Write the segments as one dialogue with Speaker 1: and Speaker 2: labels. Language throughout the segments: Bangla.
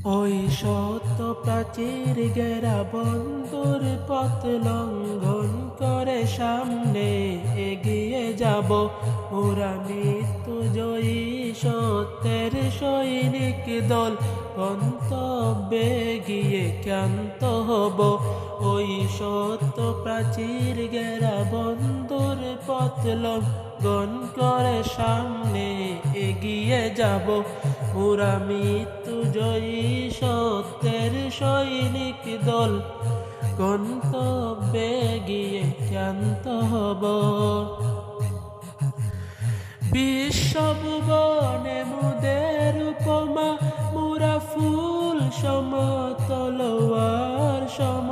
Speaker 1: ওই সত্য প্রাচীর ঘেরা বন্ধুর পথ লঙ্ঘন করে সামনে এগিয়ে যাব। ওরা মৃত্যু জয়ী সত্যের সৈনিক দল, গন্তব্যে গিয়ে ক্ষান্ত হব। ওই সত্য প্রাচীর ঘেরা বন্ধুর পথ লঙ্ঘন করে সামনে এগিয়ে যাব। ওরা মৃত্যু জয়ী সত্যের সৈনিক দল, গন্তব্যে গিয়ে ক্ষান্ত হব। বিশ্বভুবনে মুদের উপমা, মুরা ফুল সম তলোয়ার সম।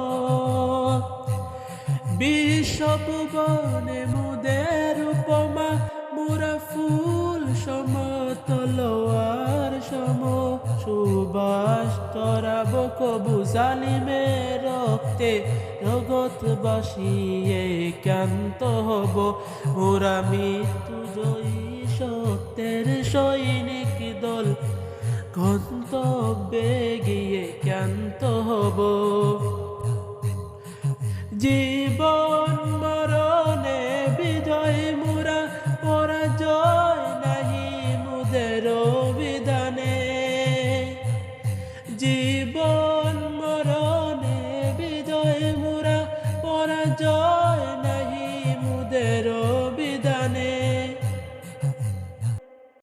Speaker 1: বিশ্বভুবনে মুদের উপমা, মুরা ফুল সম তলোয়ার সম। সুবাস তরাব কবু জালিমের রক্তে, জগৎবাসিয়ে ক্ষান্ত হব। মোরা মৃত্যু জয়ী সত্যের সৈনিক দল, গন্তব্যে গিয়ে ক্ষান্ত হব। জীবন মরণে বিজয় মোরা, পরাজয় নাহি মুদের বিধানে। জীবন